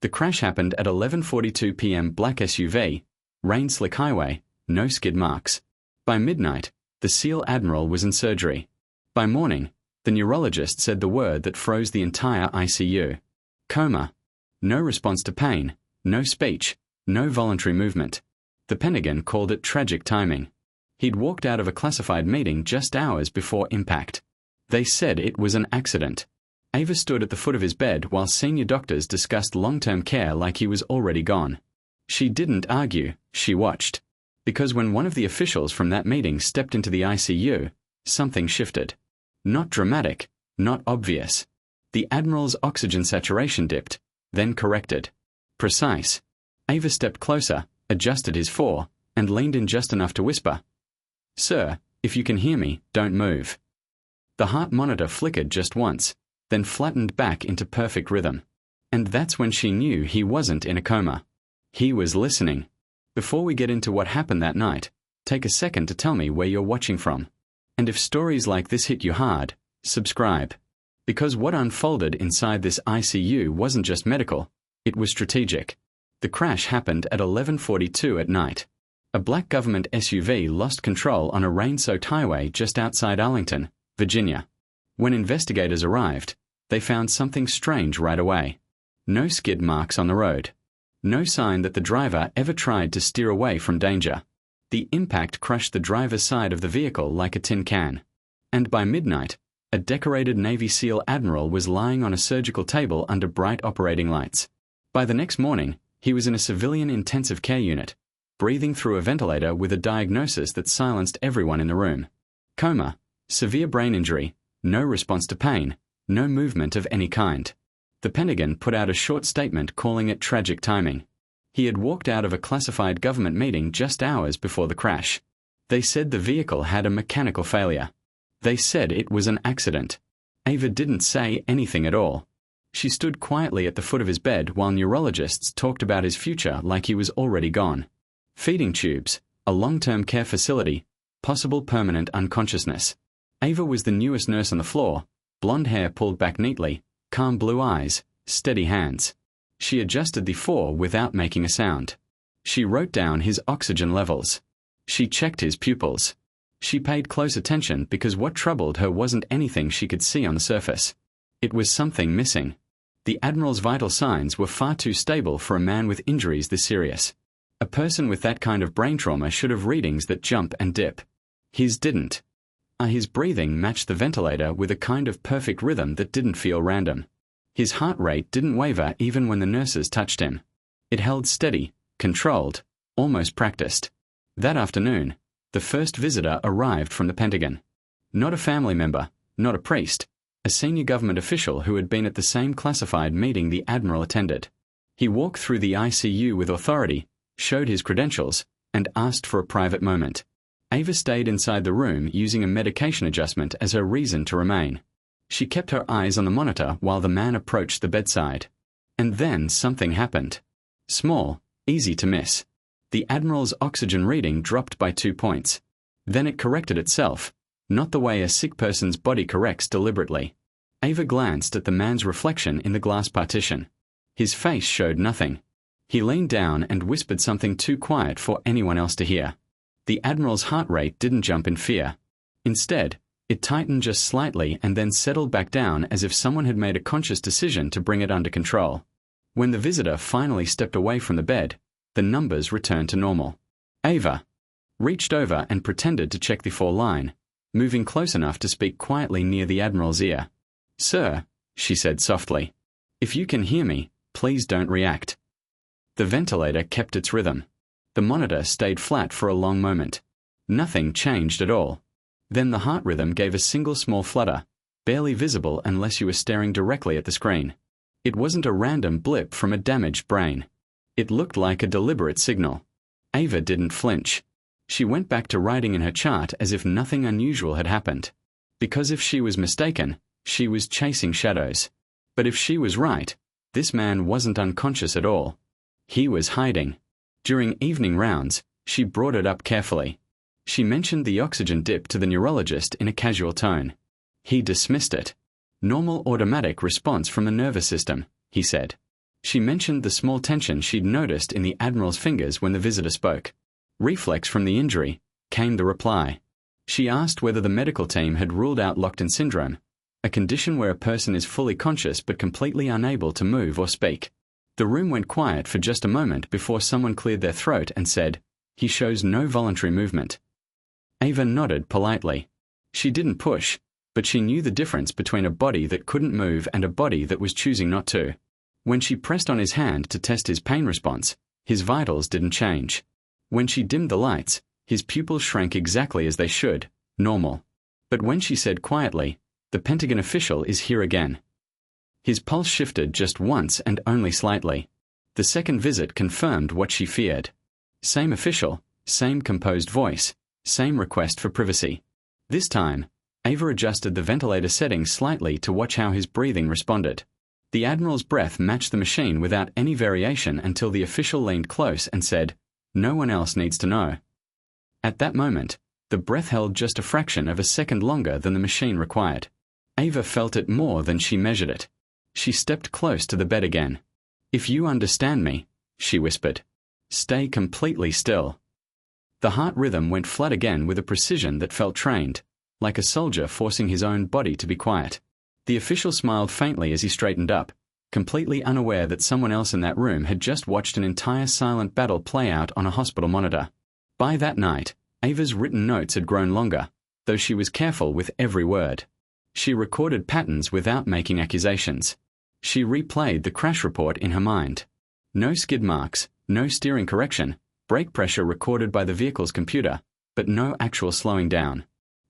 The crash happened at 11:42 p.m. Black SUV, rain-slick highway, no skid marks. By midnight, the SEAL Admiral was in surgery. By morning, the neurologist said the word that froze the entire ICU. Coma. No response to pain, no speech, no voluntary movement. The Pentagon called it tragic timing. He'd walked out of a classified meeting just hours before impact. They said it was an accident. Ava stood at the foot of his bed while senior doctors discussed long-term care like he was already gone. She didn't argue, she watched. Because when one of the officials from that meeting stepped into the ICU, something shifted. Not dramatic, not obvious. The Admiral's oxygen saturation dipped, then corrected. Precise. Ava stepped closer, adjusted his fore, and leaned in just enough to whisper, "Sir, if you can hear me, don't move." The heart monitor flickered just once, then flattened back into perfect rhythm. And that's when she knew he wasn't in a coma. He was listening. Before we get into what happened that night, take a second to tell me where you're watching from. And if stories like this hit you hard, subscribe. Because what unfolded inside this ICU wasn't just medical, it was strategic. The crash happened at 11:42 at night. A black government SUV lost control on a rain-soaked highway just outside Arlington, Virginia. When investigators arrived, they found something strange right away. No skid marks on the road. No sign that the driver ever tried to steer away from danger. The impact crushed the driver's side of the vehicle like a tin can. And by midnight, a decorated Navy SEAL Admiral was lying on a surgical table under bright operating lights. By the next morning, he was in a civilian intensive care unit, breathing through a ventilator with a diagnosis that silenced everyone in the room. Coma, severe brain injury, no response to pain, no movement of any kind. The Pentagon put out a short statement calling it tragic timing. He had walked out of a classified government meeting just hours before the crash. They said the vehicle had a mechanical failure. They said it was an accident. Ava didn't say anything at all. She stood quietly at the foot of his bed while neurologists talked about his future like he was already gone. Feeding tubes, a long-term care facility, possible permanent unconsciousness. Ava was the newest nurse on the floor, blonde hair pulled back neatly, calm blue eyes, steady hands. She adjusted the fore without making a sound. She wrote down his oxygen levels. She checked his pupils. She paid close attention because what troubled her wasn't anything she could see on the surface. It was something missing. The Admiral's vital signs were far too stable for a man with injuries this serious. A person with that kind of brain trauma should have readings that jump and dip. His didn't. His breathing matched the ventilator with a kind of perfect rhythm that didn't feel random. His heart rate didn't waver even when the nurses touched him. It held steady, controlled, almost practiced. That afternoon, the first visitor arrived from the Pentagon. Not a family member, not a priest, a senior government official who had been at the same classified meeting the Admiral attended. He walked through the ICU with authority, showed his credentials, and asked for a private moment. Ava stayed inside the room using a medication adjustment as her reason to remain. She kept her eyes on the monitor while the man approached the bedside. And then something happened. Small, easy to miss. The Admiral's oxygen reading dropped by 2 points. Then it corrected itself, not the way a sick person's body corrects deliberately. Ava glanced at the man's reflection in the glass partition. His face showed nothing. He leaned down and whispered something too quiet for anyone else to hear. The Admiral's heart rate didn't jump in fear. Instead, it tightened just slightly and then settled back down as if someone had made a conscious decision to bring it under control. When the visitor finally stepped away from the bed, the numbers returned to normal. Ava reached over and pretended to check the fore line, moving close enough to speak quietly near the Admiral's ear. "Sir," she said softly, "if you can hear me, please don't react." The ventilator kept its rhythm. The monitor stayed flat for a long moment. Nothing changed at all. Then the heart rhythm gave a single small flutter, barely visible unless you were staring directly at the screen. It wasn't a random blip from a damaged brain. It looked like a deliberate signal. Ava didn't flinch. She went back to writing in her chart as if nothing unusual had happened. Because if she was mistaken, she was chasing shadows. But if she was right, this man wasn't unconscious at all. He was hiding. During evening rounds, she brought it up carefully. She mentioned the oxygen dip to the neurologist in a casual tone. He dismissed it. Normal automatic response from the nervous system, he said. She mentioned the small tension she'd noticed in the Admiral's fingers when the visitor spoke. Reflex from the injury, came the reply. She asked whether the medical team had ruled out locked-in syndrome, a condition where a person is fully conscious but completely unable to move or speak. The room went quiet for just a moment before someone cleared their throat and said, "He shows no voluntary movement." Ava nodded politely. She didn't push, but she knew the difference between a body that couldn't move and a body that was choosing not to. When she pressed on his hand to test his pain response, his vitals didn't change. When she dimmed the lights, his pupils shrank exactly as they should, normal. But when she said quietly, "The Pentagon official is here again," his pulse shifted just once and only slightly. The second visit confirmed what she feared. Same official, same composed voice, same request for privacy. This time, Ava adjusted the ventilator settings slightly to watch how his breathing responded. The Admiral's breath matched the machine without any variation until the official leaned close and said, "No one else needs to know." At that moment, the breath held just a fraction of a second longer than the machine required. Ava felt it more than she measured it. She stepped close to the bed again. "If you understand me," she whispered, "stay completely still." The heart rhythm went flat again with a precision that felt trained, like a soldier forcing his own body to be quiet. The official smiled faintly as he straightened up, completely unaware that someone else in that room had just watched an entire silent battle play out on a hospital monitor. By that night, Ava's written notes had grown longer, though she was careful with every word. She recorded patterns without making accusations. She replayed the crash report in her mind. No skid marks, no steering correction, brake pressure recorded by the vehicle's computer, but no actual slowing down.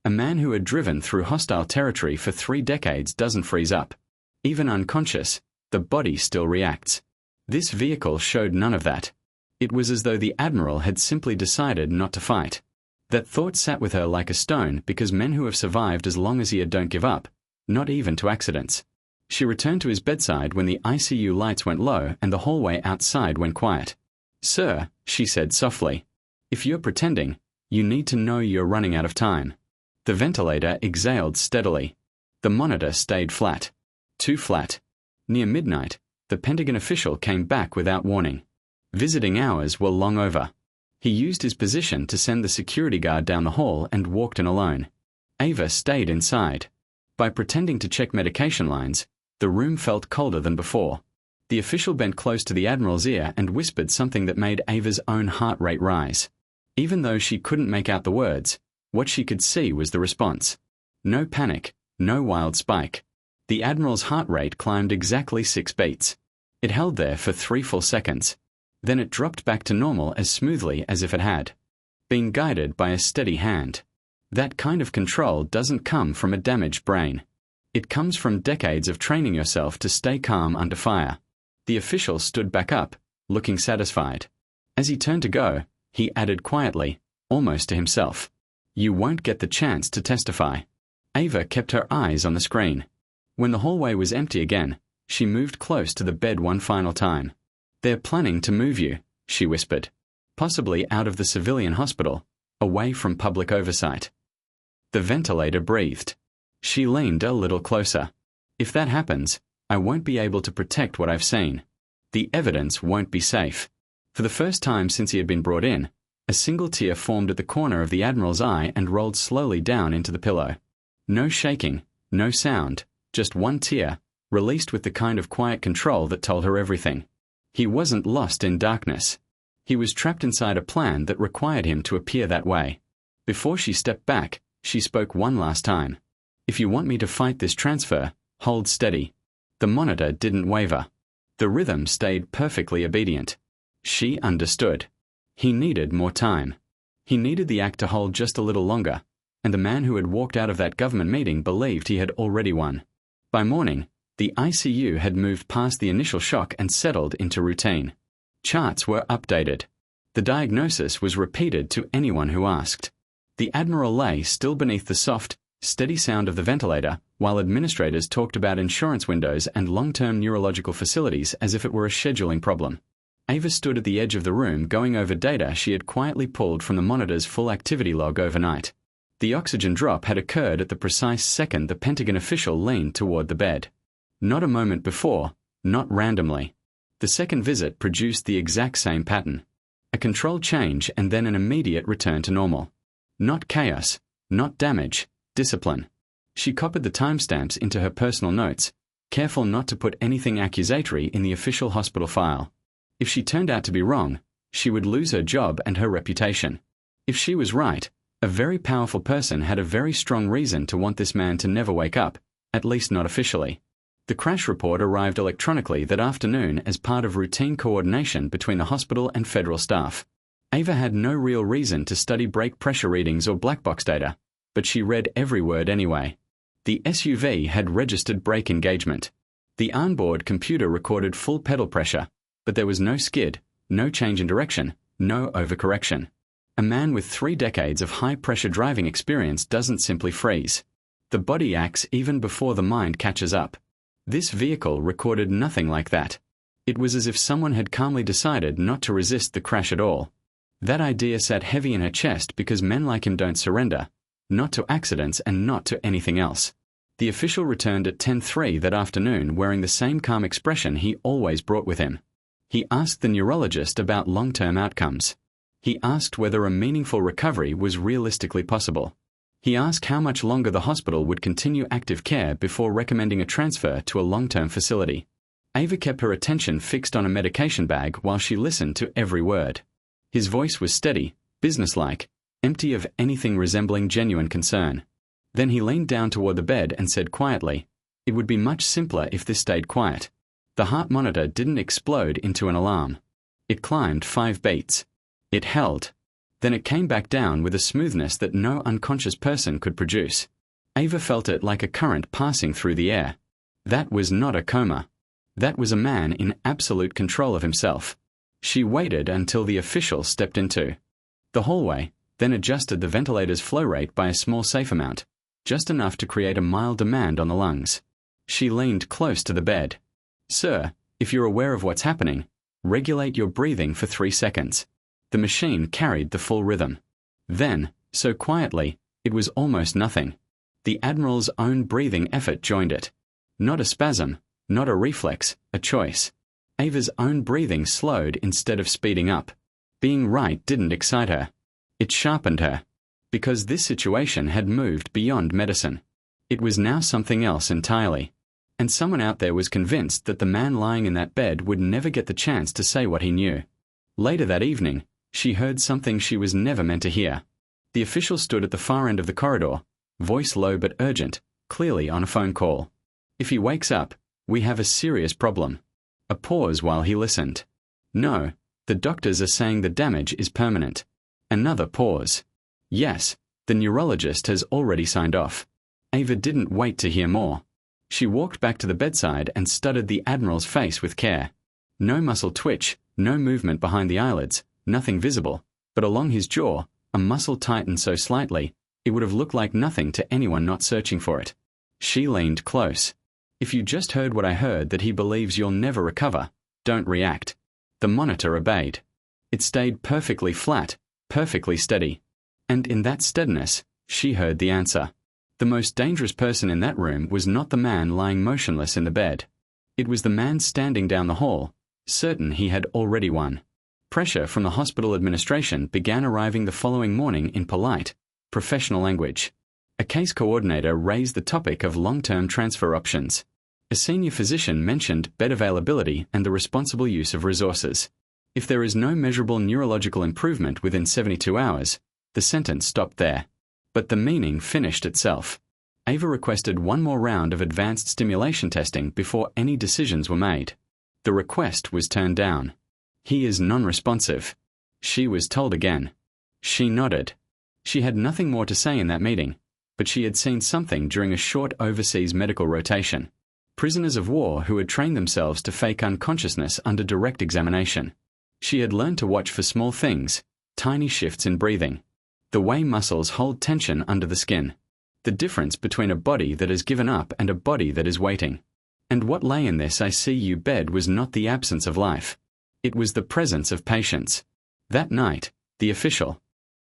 A man who had driven through hostile territory for 3 decades doesn't freeze up. Even unconscious, the body still reacts. This vehicle showed none of that. It was as though the Admiral had simply decided not to fight. That thought sat with her like a stone because men who have survived as long as he had don't give up, not even to accidents. She returned to his bedside when the ICU lights went low and the hallway outside went quiet. "Sir," she said softly, "if you're pretending, you need to know you're running out of time." The ventilator exhaled steadily. The monitor stayed flat. Too flat. Near midnight, the Pentagon official came back without warning. Visiting hours were long over. He used his position to send the security guard down the hall and walked in alone. Ava stayed inside. By pretending to check medication lines, the room felt colder than before. The official bent close to the Admiral's ear and whispered something that made Ava's own heart rate rise. Even though she couldn't make out the words, what she could see was the response. No panic, no wild spike. The Admiral's heart rate climbed exactly 6 beats. It held there for 3 full seconds. Then it dropped back to normal as smoothly as if it had been guided by a steady hand. That kind of control doesn't come from a damaged brain. It comes from decades of training yourself to stay calm under fire. The official stood back up, looking satisfied. As he turned to go, he added quietly, almost to himself, "You won't get the chance to testify." Ava kept her eyes on the screen. When the hallway was empty again, she moved close to the bed one final time. "They're planning to move you," she whispered. "Possibly out of the civilian hospital, away from public oversight." The ventilator breathed. She leaned a little closer. "If that happens, I won't be able to protect what I've seen. The evidence won't be safe." For the first time since he had been brought in, a single tear formed at the corner of the Admiral's eye and rolled slowly down into the pillow. No shaking, no sound, just one tear, released with the kind of quiet control that told her everything. He wasn't lost in darkness. He was trapped inside a plan that required him to appear that way. Before she stepped back, she spoke one last time. "If you want me to fight this transfer, hold steady." The monitor didn't waver. The rhythm stayed perfectly obedient. She understood. He needed more time. He needed the act to hold just a little longer, and the man who had walked out of that government meeting believed he had already won. By morning, the ICU had moved past the initial shock and settled into routine. Charts were updated. The diagnosis was repeated to anyone who asked. The Admiral lay still beneath the soft, steady sound of the ventilator, while administrators talked about insurance windows and long-term neurological facilities as if it were a scheduling problem. Ava stood at the edge of the room going over data she had quietly pulled from the monitor's full activity log overnight. The oxygen drop had occurred at the precise second the Pentagon official leaned toward the bed. Not a moment before, not randomly. The second visit produced the exact same pattern. A controlled change and then an immediate return to normal. Not chaos, not damage, discipline. She copied the timestamps into her personal notes, careful not to put anything accusatory in the official hospital file. If she turned out to be wrong, she would lose her job and her reputation. If she was right, a very powerful person had a very strong reason to want this man to never wake up, at least not officially. The crash report arrived electronically that afternoon as part of routine coordination between the hospital and federal staff. Ava had no real reason to study brake pressure readings or black box data, but she read every word anyway. The SUV had registered brake engagement. The onboard computer recorded full pedal pressure, but there was no skid, no change in direction, no overcorrection. A man with 3 decades of high-pressure driving experience doesn't simply freeze. The body acts even before the mind catches up. This vehicle recorded nothing like that. It was as if someone had calmly decided not to resist the crash at all. That idea sat heavy in her chest because men like him don't surrender, not to accidents and not to anything else. The official returned at 10:03 that afternoon wearing the same calm expression he always brought with him. He asked the neurologist about long-term outcomes. He asked whether a meaningful recovery was realistically possible. He asked how much longer the hospital would continue active care before recommending a transfer to a long-term facility. Ava kept her attention fixed on a medication bag while she listened to every word. His voice was steady, businesslike, empty of anything resembling genuine concern. Then he leaned down toward the bed and said quietly, "It would be much simpler if this stayed quiet." The heart monitor didn't explode into an alarm. It climbed 5 beats. It held. Then it came back down with a smoothness that no unconscious person could produce. Ava felt it like a current passing through the air. That was not a coma. That was a man in absolute control of himself. She waited until the official stepped into the hallway, then adjusted the ventilator's flow rate by a small safe amount, just enough to create a mild demand on the lungs. She leaned close to the bed. "Sir, if you're aware of what's happening, regulate your breathing for 3 seconds. The machine carried the full rhythm. Then, so quietly, it was almost nothing. The Admiral's own breathing effort joined it. Not a spasm, not a reflex, a choice. Ava's own breathing slowed instead of speeding up. Being right didn't excite her. It sharpened her. Because this situation had moved beyond medicine. It was now something else entirely. And someone out there was convinced that the man lying in that bed would never get the chance to say what he knew. Later that evening, she heard something she was never meant to hear. The official stood at the far end of the corridor, voice low but urgent, clearly on a phone call. "If he wakes up, we have a serious problem." A pause while he listened. "No, the doctors are saying the damage is permanent." Another pause. "Yes, the neurologist has already signed off." Ava didn't wait to hear more. She walked back to the bedside and studied the Admiral's face with care. No muscle twitch, no movement behind the eyelids, nothing visible, but along his jaw, a muscle tightened so slightly, it would have looked like nothing to anyone not searching for it. She leaned close. "If you just heard what I heard, that he believes you'll never recover, don't react." The monitor obeyed. It stayed perfectly flat, perfectly steady. And in that steadiness, she heard the answer. The most dangerous person in that room was not the man lying motionless in the bed. It was the man standing down the hall, certain he had already won. Pressure from the hospital administration began arriving the following morning in polite, professional language. A case coordinator raised the topic of long-term transfer options. A senior physician mentioned bed availability and the responsible use of resources. If there is no measurable neurological improvement within 72 hours, the sentence stopped there. But the meaning finished itself. Ava requested one more round of advanced stimulation testing before any decisions were made. The request was turned down. "He is non-responsive," she was told again. She nodded. She had nothing more to say in that meeting, but she had seen something during a short overseas medical rotation. Prisoners of war who had trained themselves to fake unconsciousness under direct examination. She had learned to watch for small things, tiny shifts in breathing, the way muscles hold tension under the skin, the difference between a body that has given up and a body that is waiting. And what lay in this ICU bed was not the absence of life. It was the presence of patience. That night, the official,